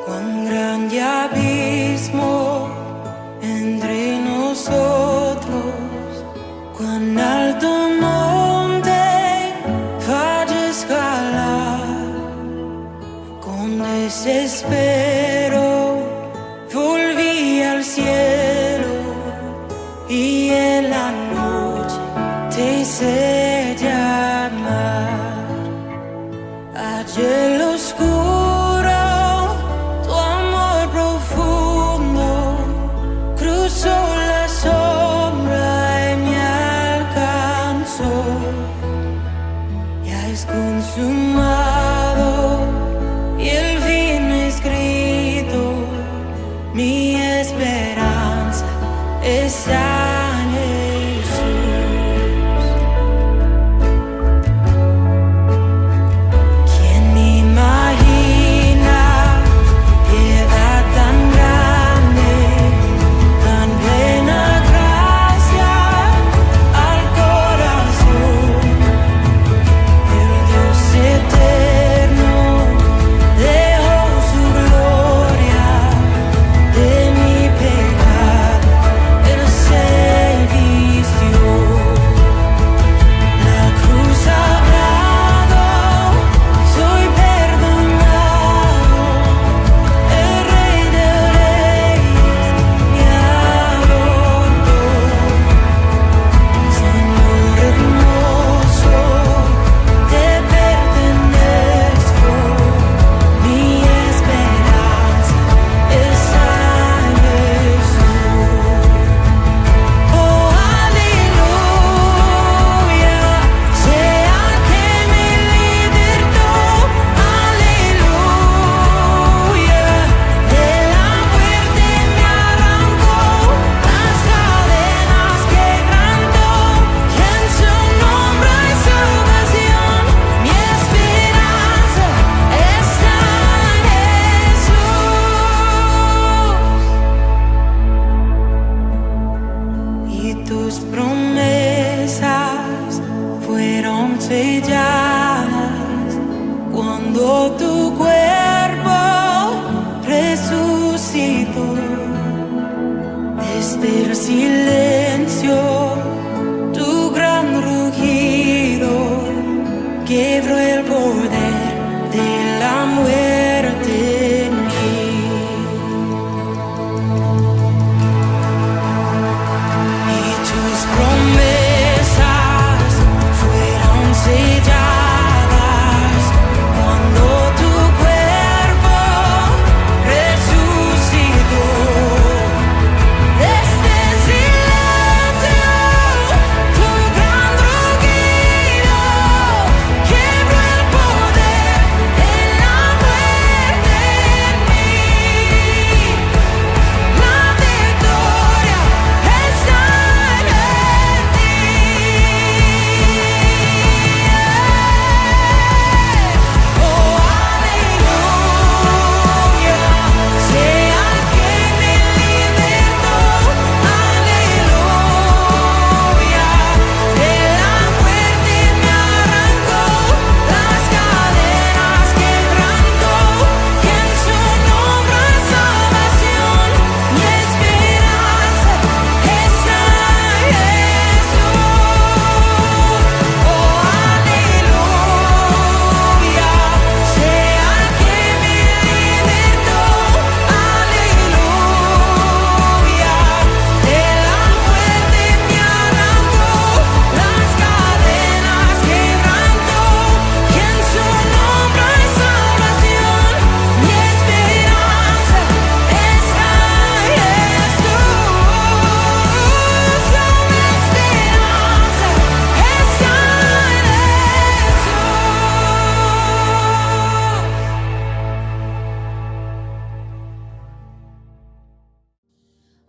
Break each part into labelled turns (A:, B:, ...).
A: Cuán grande abismo entre nosotros, cuán alto monte falla escalar. Con desespero volví al cielo y en la noche te hice llamar. Ayer lo oscuro la sombra y me alcanzó. Ya es consumado y el fin escrito. Mi esperanza está en Jesús. ¿Quién imagina piedad tan grande? Tus promesas fueron selladas cuando tu cuerpo resucitó. Desde el silencio tu gran rugido quebró el poder de la muerte en mí. Promesas fueron selladas cuando tu cuerpo resucitó. Desde el silencio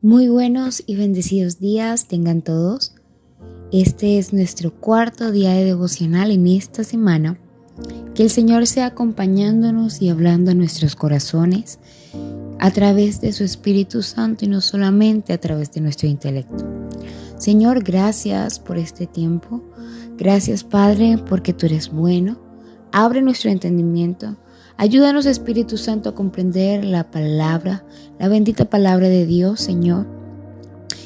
B: Muy buenos y bendecidos días tengan todos. Este es nuestro cuarto día de devocional en esta semana. Que el Señor sea acompañándonos y hablando a nuestros corazones a través de su Espíritu Santo y no solamente a través de nuestro intelecto. Señor, gracias por este tiempo. Gracias, Padre, porque tú eres bueno. Abre nuestro entendimiento. Ayúdanos, Espíritu Santo, a comprender la palabra, la bendita palabra de Dios, Señor.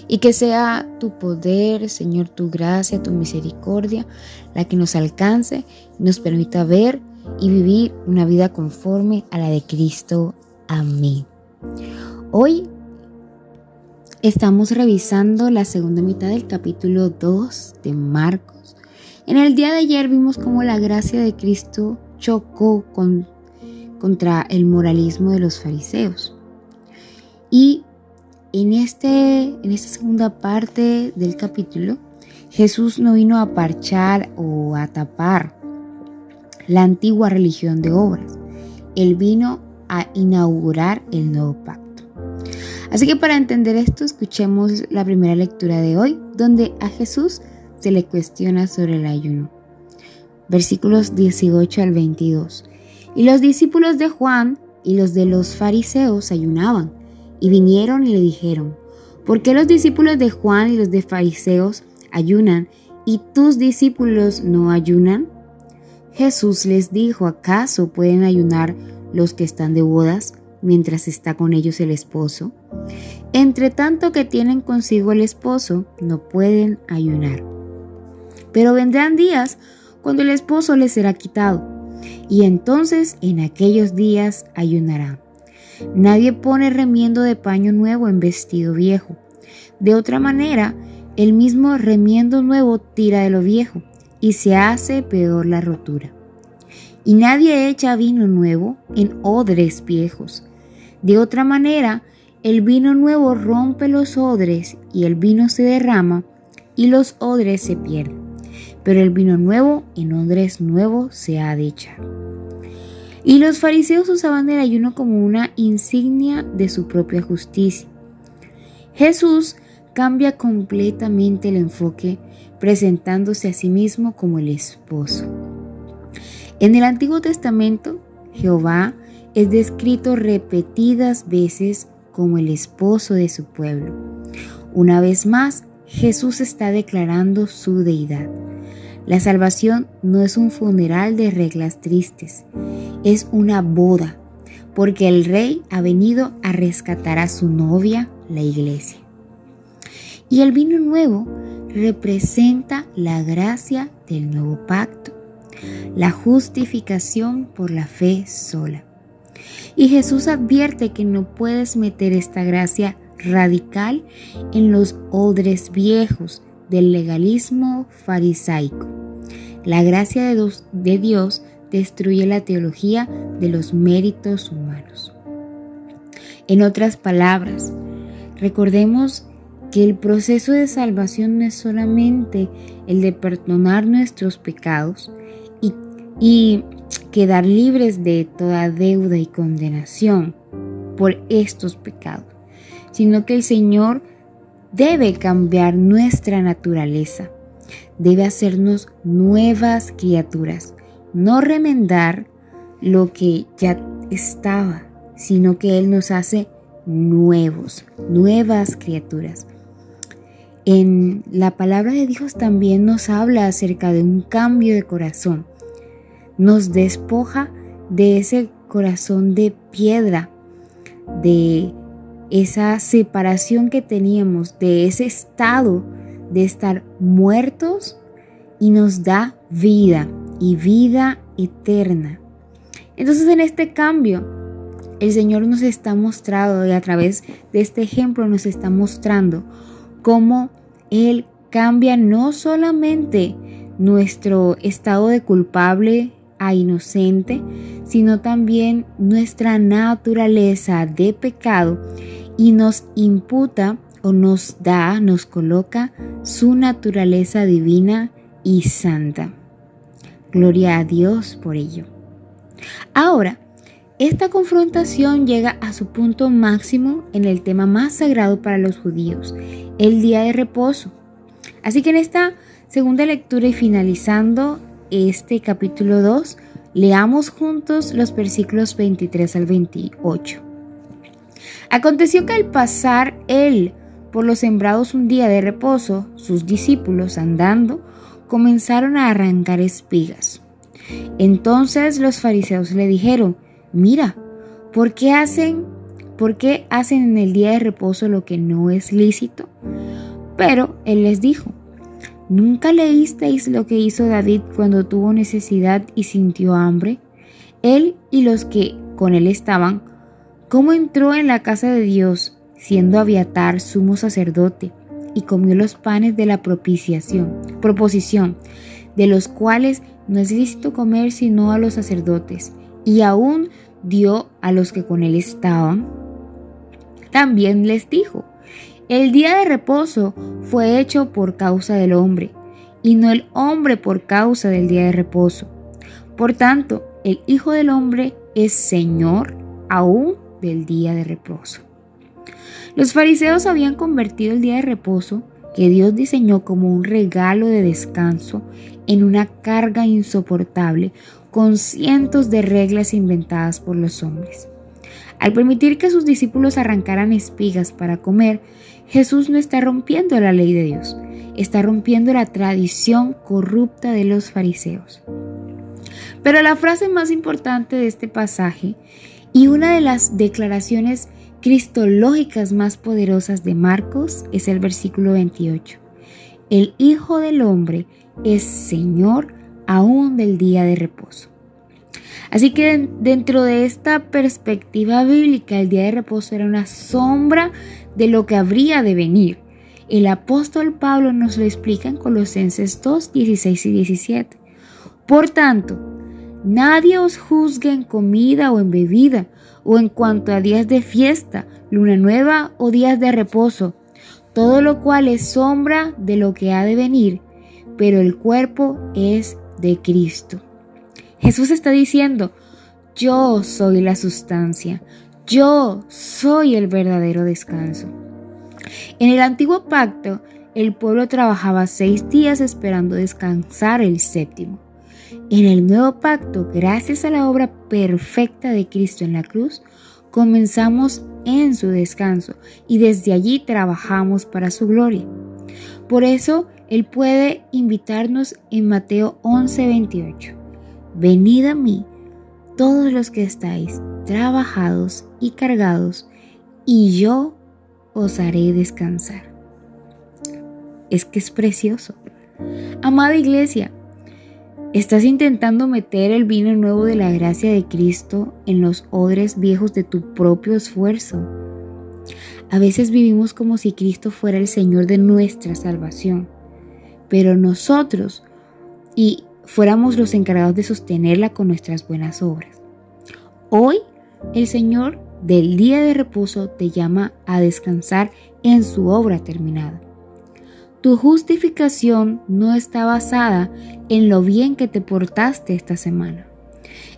B: Y que sea tu poder, Señor, tu gracia, tu misericordia, la que nos alcance y nos permita ver y vivir una vida conforme a la de Cristo. Amén. Hoy estamos revisando la segunda mitad del capítulo 2 de Marcos. En el día de ayer vimos cómo la gracia de Cristo chocó contra el moralismo de los fariseos. Y en esta segunda parte del capítulo, Jesús no vino a parchar o a tapar la antigua religión de obras. Él vino a inaugurar el nuevo pacto. Así que para entender esto, escuchemos la primera lectura de hoy, donde a Jesús se le cuestiona sobre el ayuno. Versículos 18 al 22. Y los discípulos de Juan y los de los fariseos ayunaban, y vinieron y le dijeron: ¿por qué los discípulos de Juan y los de fariseos ayunan, y tus discípulos no ayunan? Jesús les dijo: ¿acaso pueden ayunar los que están de bodas, mientras está con ellos el esposo? Entre tanto que tienen consigo el esposo, no pueden ayunar. Pero vendrán días cuando el esposo les será quitado, y entonces en aquellos días ayunarán. Nadie pone remiendo de paño nuevo en vestido viejo. De otra manera, el mismo remiendo nuevo tira de lo viejo, y se hace peor la rotura. Y nadie echa vino nuevo en odres viejos. De otra manera, el vino nuevo rompe los odres, y el vino se derrama, y los odres se pierden. Pero el vino nuevo en odres nuevos se ha de echar. Y los fariseos usaban el ayuno como una insignia de su propia justicia. Jesús cambia completamente el enfoque, presentándose a sí mismo como el esposo. En el Antiguo Testamento, Jehová es descrito repetidas veces como el esposo de su pueblo. Una vez más, Jesús está declarando su deidad. La salvación no es un funeral de reglas tristes, es una boda, porque el Rey ha venido a rescatar a su novia, la iglesia. Y el vino nuevo representa la gracia del nuevo pacto, la justificación por la fe sola. Y Jesús advierte que no puedes meter esta gracia radical en los odres viejos del legalismo farisaico. La gracia de Dios destruye la teología de los méritos humanos. En otras palabras, recordemos que el proceso de salvación no es solamente el de perdonar nuestros pecados y quedar libres de toda deuda y condenación por estos pecados, sino que el Señor debe cambiar nuestra naturaleza, debe hacernos nuevas criaturas, no remendar lo que ya estaba, sino que Él nos hace nuevas criaturas. En la palabra de Dios también nos habla acerca de un cambio de corazón. Nos despoja de ese corazón de piedra, de esa separación que teníamos, de ese estado de estar muertos, y nos da vida y vida eterna. Entonces, en este cambio, el Señor nos está mostrando, y a través de este ejemplo nos está mostrando cómo Él cambia no solamente nuestro estado de culpable a inocente, sino también nuestra naturaleza de pecado, y nos imputa o nos coloca su naturaleza divina y santa. Gloria a Dios por ello. Ahora, Esta confrontación llega a su punto máximo en el tema más sagrado para los judíos, el día de reposo. Así que en esta segunda lectura y finalizando este capítulo 2, leamos juntos los versículos 23 al 28. Aconteció que al pasar él por los sembrados un día de reposo, sus discípulos andando comenzaron a arrancar espigas. Entonces los fariseos le dijeron: mira, ¿por qué hacen en el día de reposo lo que no es lícito? Pero él les dijo: ¿nunca leísteis lo que hizo David cuando tuvo necesidad y sintió hambre? Él y los que con él estaban, cómo entró en la casa de Dios, siendo Abiatar sumo sacerdote, y comió los panes de la proposición, de los cuales no es lícito comer sino a los sacerdotes, y aún dio a los que con él estaban. También les dijo: el día de reposo fue hecho por causa del hombre, y no el hombre por causa del día de reposo. Por tanto, el Hijo del Hombre es Señor aún del día de reposo. Los fariseos habían convertido el día de reposo, que Dios diseñó como un regalo de descanso, en una carga insoportable con cientos de reglas inventadas por los hombres. Al permitir que sus discípulos arrancaran espigas para comer, Jesús no está rompiendo la ley de Dios, está rompiendo la tradición corrupta de los fariseos. Pero la frase más importante de este pasaje y una de las declaraciones cristológicas más poderosas de Marcos es el versículo 28. El Hijo del Hombre es Señor aún del día de reposo. Así que dentro de esta perspectiva bíblica, el día de reposo era una sombra de lo que habría de venir. El apóstol Pablo nos lo explica en Colosenses 2, 16 y 17. Por tanto, nadie os juzgue en comida o en bebida, o en cuanto a días de fiesta, luna nueva o días de reposo, todo lo cual es sombra de lo que ha de venir, pero el cuerpo es de Cristo. Jesús está diciendo: yo soy la sustancia, yo soy el verdadero descanso. En el antiguo pacto, el pueblo trabajaba 6 días esperando descansar el séptimo. En el nuevo pacto, gracias a la obra perfecta de Cristo en la cruz, comenzamos en su descanso y desde allí trabajamos para su gloria. Por eso, Él puede invitarnos en Mateo 11:28. Venid a mí, todos los que estáis trabajados y cargados, y yo os haré descansar. Es que es precioso. Amada iglesia, ¿estás intentando meter el vino nuevo de la gracia de Cristo en los odres viejos de tu propio esfuerzo? A veces vivimos como si Cristo fuera el Señor de nuestra salvación, pero nosotros fuéramos los encargados de sostenerla con nuestras buenas obras. Hoy, el Señor del día de reposo te llama a descansar en su obra terminada. Tu justificación no está basada en lo bien que te portaste esta semana.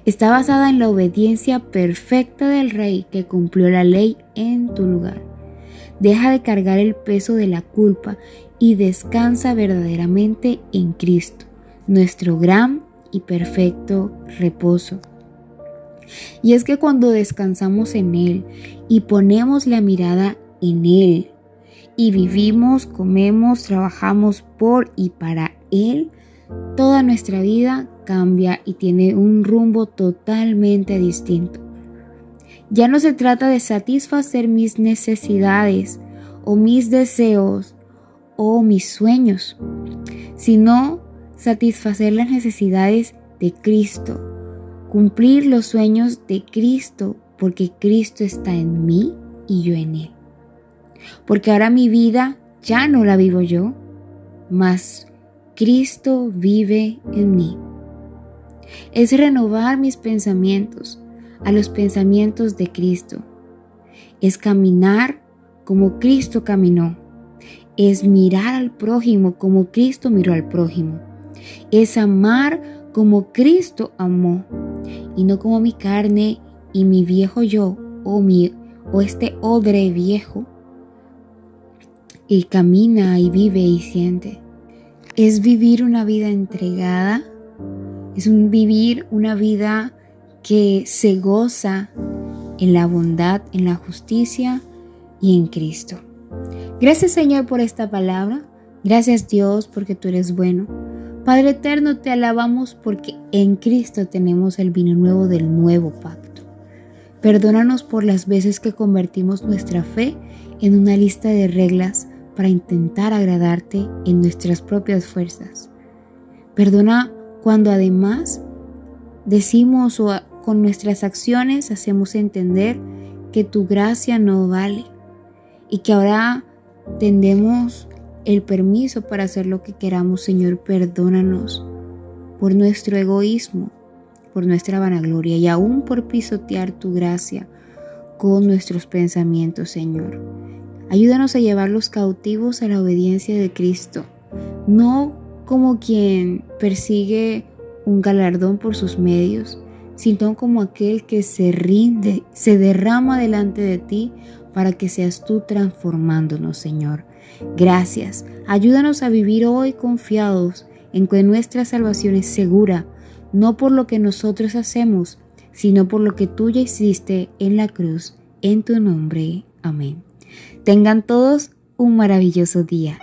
B: Está basada en la obediencia perfecta del Rey que cumplió la ley en tu lugar. Deja de cargar el peso de la culpa y descansa verdaderamente en Cristo, nuestro gran y perfecto reposo. Y es que cuando descansamos en Él y ponemos la mirada en Él, y vivimos, comemos, trabajamos por y para Él, toda nuestra vida cambia y tiene un rumbo totalmente distinto. Ya no se trata de satisfacer mis necesidades o mis deseos o mis sueños, sino satisfacer las necesidades de Cristo, cumplir los sueños de Cristo, porque Cristo está en mí y yo en Él. Porque ahora mi vida ya no la vivo yo, mas Cristo vive en mí. Es renovar mis pensamientos a los pensamientos de Cristo. Es caminar como Cristo caminó. Es mirar al prójimo como Cristo miró al prójimo. Es amar como Cristo amó y no como mi carne y mi viejo yo o este odre viejo y camina y vive y siente. Es vivir una vida entregada, es vivir una vida que se goza en la bondad, en la justicia y en Cristo. Gracias, Señor, por esta palabra. Gracias, Dios, porque tú eres bueno. Padre eterno, te alabamos porque en Cristo tenemos el vino nuevo del nuevo pacto. Perdónanos por las veces que convertimos nuestra fe en una lista de reglas para intentar agradarte en nuestras propias fuerzas. Perdona cuando además decimos o con nuestras acciones hacemos entender que tu gracia no vale y que ahora tendemos el permiso para hacer lo que queramos. Señor, perdónanos por nuestro egoísmo, por nuestra vanagloria y aún por pisotear tu gracia con nuestros pensamientos, Señor. Ayúdanos a llevarlos cautivos a la obediencia de Cristo, no como quien persigue un galardón por sus medios, sino como aquel que se rinde, se derrama delante de ti para que seas tú transformándonos, Señor. Gracias. Ayúdanos a vivir hoy confiados en que nuestra salvación es segura, no por lo que nosotros hacemos, sino por lo que tú ya hiciste en la cruz. En tu nombre. Amén. Tengan todos un maravilloso día.